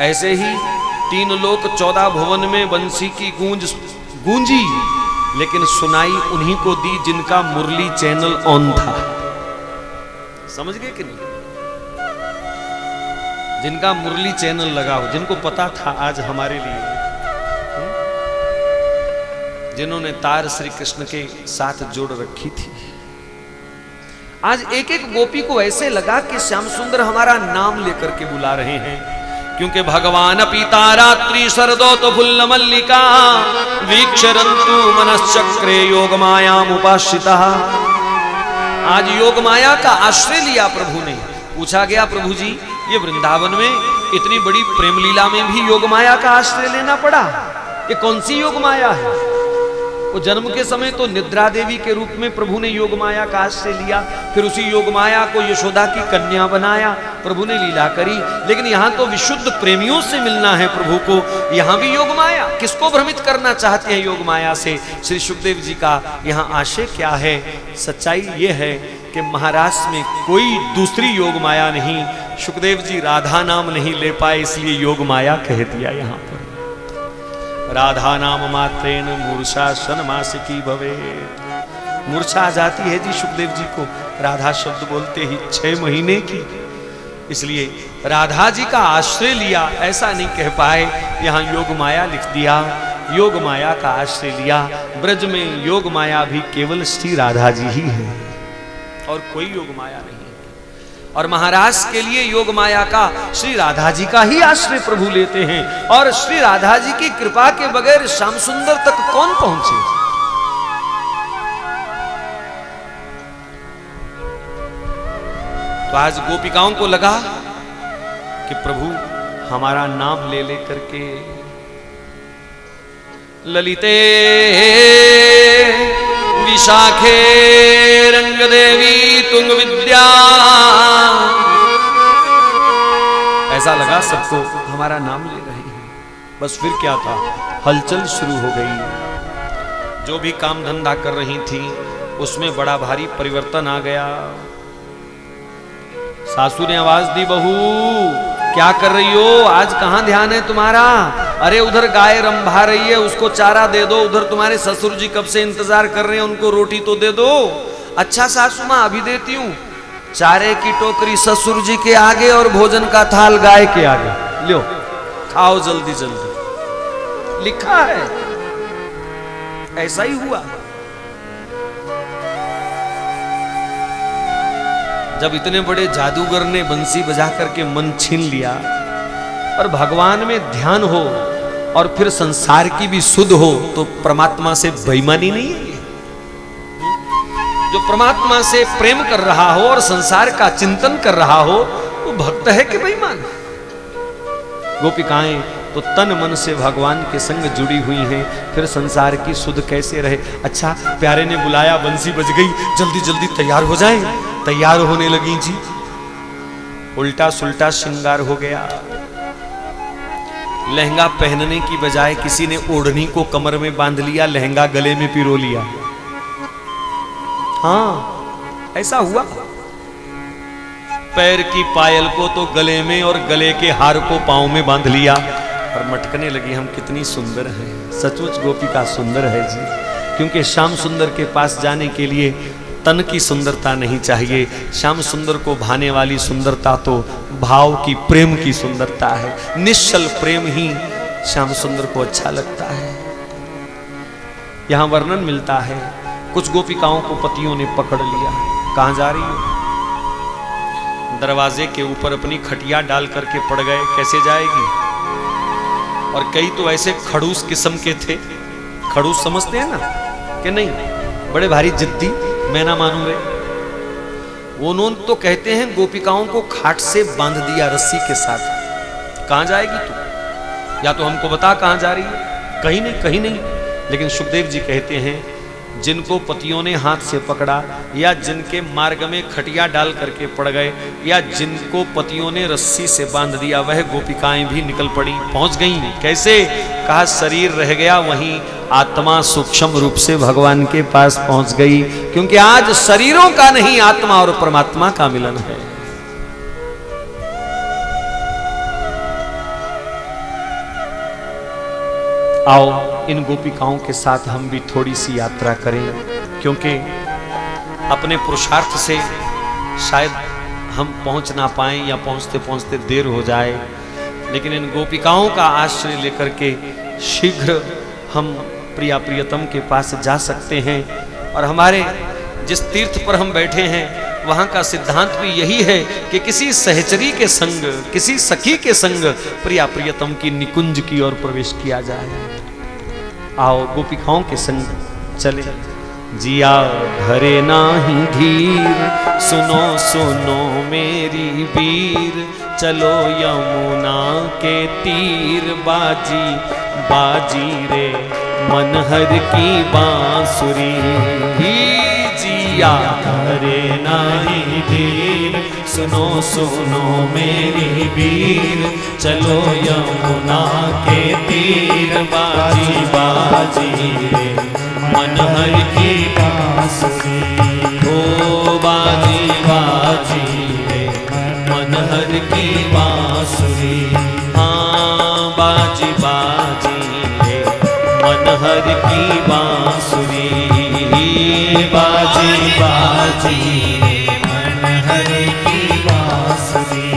ऐसे ही 3 लोक 14 भुवन में बंसी की गूंजी, लेकिन सुनाई उन्हीं को दी जिनका मुरली चैनल ऑन था। समझ गए कि नहीं? जिनका मुरली चैनल लगा हो, जिनको पता था आज हमारे लिए, जिन्होंने तार श्री कृष्ण के साथ जोड़ रखी थी। आज एक एक गोपी को ऐसे लगा कि श्याम सुंदर हमारा नाम लेकर के बुला रहे हैं, क्योंकि भगवान पीता रात्रि शरदोत फुल्ल मल्लिका वीक्षरन्तु मनश्चक्रे योग मायाम उपाश्रिता। आज योग माया का आश्रय लिया प्रभु ने। पूछा गया, प्रभु जी ये वृंदावन में इतनी बड़ी प्रेम लीला में भी योग माया का आश्रय लेना पड़ा, ये कौन सी योग माया है? वो जन्म के समय तो निद्रा देवी के रूप में प्रभु ने योग माया का आश्रय लिया, फिर उसी योग माया को यशोदा की कन्या बनाया, प्रभु ने लीला करी। लेकिन यहाँ तो विशुद्ध प्रेमियों से मिलना है प्रभु को, यहाँ भी योग माया। किसको भ्रमित करना चाहते हैं योग माया से? श्री सुखदेव जी का यहाँ आशय क्या है? सच्चाई ये है कि महाराष्ट्र में कोई दूसरी योग माया नहीं। सुखदेव जी राधा नाम नहीं ले पाए, इसलिए योग माया कह दिया यहाँ पर। राधा नाम मात्रेण मूर्छा षण्मासिकी भवे। मूर्छा आ जाती है जी सुखदेव जी को राधा शब्द बोलते ही 6 महीने की, इसलिए राधा जी का आश्रय लिया ऐसा नहीं कह पाए, यहाँ योग माया लिख दिया। योग माया का आश्रय लिया। ब्रज में योग माया भी केवल श्री राधा जी ही है और कोई योग माया नहीं। और महाराष्ट्र के लिए योग माया का श्री राधा जी का ही आश्रय प्रभु लेते हैं, और श्री राधा जी की कृपा के बगैर श्याम सुंदर तक कौन पहुंचे? तो आज गोपिकाओं को लगा कि प्रभु हमारा नाम ले लेकर के ललिते विशाखे रंग देवी तुंग विद्या, ऐसा लगा सबको हमारा नाम ले रहे हैं। बस फिर क्या था, हलचल शुरू हो गई। जो भी काम धंधा कर रही थी उसमें बड़ा भारी परिवर्तन आ गया। सासू ने आवाज दी, बहू क्या कर रही हो? आज कहां ध्यान है तुम्हारा? अरे उधर गाय रंभा रही है, उसको चारा दे दो। उधर तुम्हारे ससुर जी कब से इंतजार कर रहे हैं, उनको रोटी तो दे दो। अच्छा सासू माँ अभी देती हूँ। चारे की टोकरी ससुर जी के आगे और भोजन का थाल गाय के आगे, लो खाओ जल्दी जल्दी। लिखा है, ऐसा ही हुआ। जब इतने बड़े जादूगर ने बंसी बजा करके मन छीन लिया और भगवान में ध्यान हो और फिर संसार की भी सुध हो, तो परमात्मा से बेईमानी नहीं है। जो परमात्मा से प्रेम कर रहा हो और संसार का चिंतन कर रहा हो, वो भक्त है कि बेईमान? गोपिकाएं तो तन मन से भगवान के संग जुड़ी हुई हैं, फिर संसार की सुध कैसे रहे? अच्छा प्यारे ने बुलाया, बंसी बज गई, जल्दी जल्दी तैयार हो जाए। तैयार होने लगी जी, उल्टा सुल्टा श्रृंगार हो गया। लहंगा पहनने की बजाय किसी ने ओढ़नी को कमर में बांध लिया, लहंगा गले में पिरो लिया। हाँ ऐसा हुआ। पैर की पायल को तो गले में और गले के हार को पांव में बांध लिया और मटकने लगी, हम कितनी सुंदर हैं। सचमुच गोपिका सुंदर है जी, क्योंकि श्याम सुंदर के पास जाने के लिए तन की सुंदरता नहीं चाहिए। श्याम सुंदर को भाने वाली सुंदरता तो भाव की, प्रेम की सुंदरता है। निश्चल प्रेम ही श्याम सुंदर को अच्छा लगता है। यहां वर्णन मिलता है, कुछ गोपिकाओं को पतियों ने पकड़ लिया। कहां जा रही हो? दरवाजे के ऊपर अपनी खटिया डाल करके पड़ गए, कैसे जाएगी? और कई तो ऐसे खड़ूस किस्म के थे। खड़ूस समझते हैं ना कि नहीं? बड़े भारी जिद्दी, मैं ना मानू रे। उन्होंने तो कहते हैं गोपिकाओं को खाट से बांध दिया रस्सी के साथ। कहां जाएगी तू? या तो हमको बता कहां जा रही है। कहीं नहीं, कहीं नहीं। लेकिन सुखदेव जी कहते हैं, जिनको पतियों ने हाथ से पकड़ा या जिनके मार्ग में खटिया डाल करके पड़ गए या जिनको पतियों ने रस्सी से बांध दिया, वह गोपिकाएं भी निकल पड़ी, पहुंच गईं। कैसे? कहा शरीर रह गया वहीं, आत्मा सूक्ष्म रूप से भगवान के पास पहुंच गई। क्योंकि आज शरीरों का नहीं, आत्मा और परमात्मा का मिलन है। आओ इन गोपिकाओं के साथ हम भी थोड़ी सी यात्रा करें, क्योंकि अपने पुरुषार्थ से शायद हम पहुंच ना पाएं या पहुंचते पहुंचते देर हो जाए, लेकिन इन गोपिकाओं का आश्रय लेकर के शीघ्र हम प्रिया प्रियतम के पास जा सकते हैं। और हमारे जिस तीर्थ पर हम बैठे हैं वहाँ का सिद्धांत भी यही है कि किसी सहचरी के संग, किसी सखी के संग प्रिया प्रियतम की निकुंज की ओर प्रवेश किया जाए। आओ गोपिकाओं के संग चले। जिया भरे नाही धीर, सुनो सुनो मेरी वीर, चलो यमुना के तीर, बाजी बाजी रे मनहर की बांसुरी। जिया भरे नाही धीर, सुनो सुनो मेरी वीर, चलो यमुना के तीर, बाजी बाजी रे मनहर की बांसुरी। ओ बाजी बाजी रे मनहर की बांसुरी। हाँ बाजी बाजी रे मनहर की बांसुरी। बाजी बाजी रे मनहर की बांसुरी।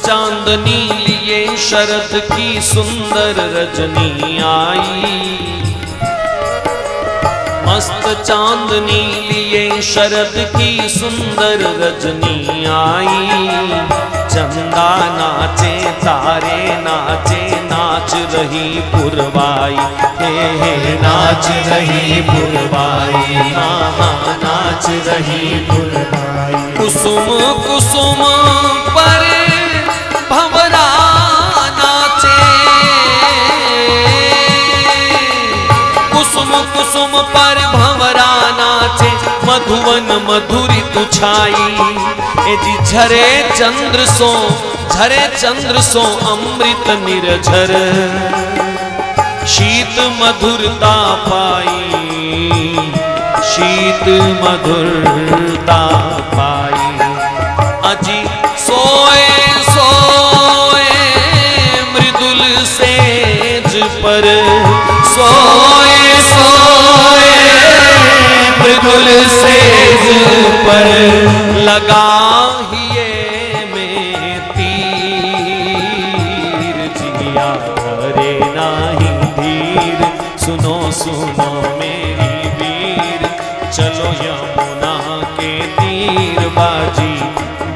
चांदनी लिए शरद की सुंदर रजनी आई, मस्त चांदनी लिए शरद की सुंदर रजनी आई। चंदा नाचे तारे नाचे, नाच रही पुरवाई, हे नाच रही पुरवाई। हाँ हाँ नाच रही पुरवाई। कुसुम कुसुम पर भंवरा नाचे, कुसुम कुसुम पर भंवरा नाचे, मधुवन मधुरी तुछाई। ए जी झरे चंद्र सो अमृत निर्झर, शीत मधुरता पाई, शीत मधुरता पाई। अजी सोए मृदुल सेज पर, सोए मृदुल सेज पर, लगा हिये में तीर। जिया भरे नाही धीर, सुनो सुनो मेरी वीर, चलो यमुना के तीर, बाजी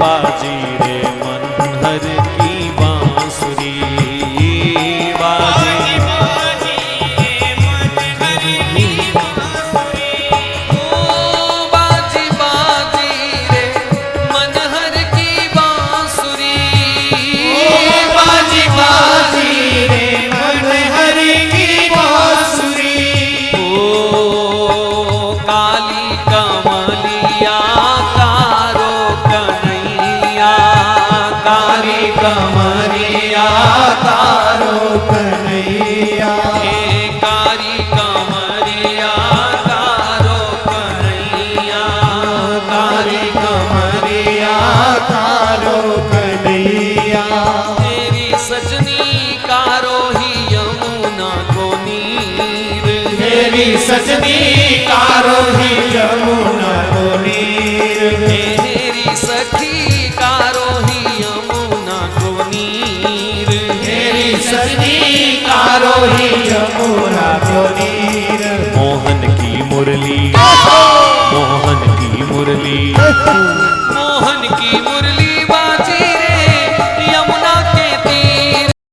बाजी रे मनहर की बांसुरी। बाजी बाजी रे मनहर की बांसुरी। ओ बाजी बाजी रे मनहर की बांसुरी। ओ बाजी बाजी रे मनहर की बांसुरी। ओ काली कमलिया कारो कन्हैया, काली कमलिया कारो कन्हैया। हे कारी कमलिया कारो कन्हैया, कारी कमलिया कारो कन्हैया। तेरी सजनी कारो ही यमुना को नीर, तेरी सजनी कारो ही यमुना को नीर। तेरी सखी कारो ही यमुना को नीर, तेरी सजनी कारो ही यमुना को नीर। मोहन की मुरली, मोहन की मुरली, मोहन की मुरली,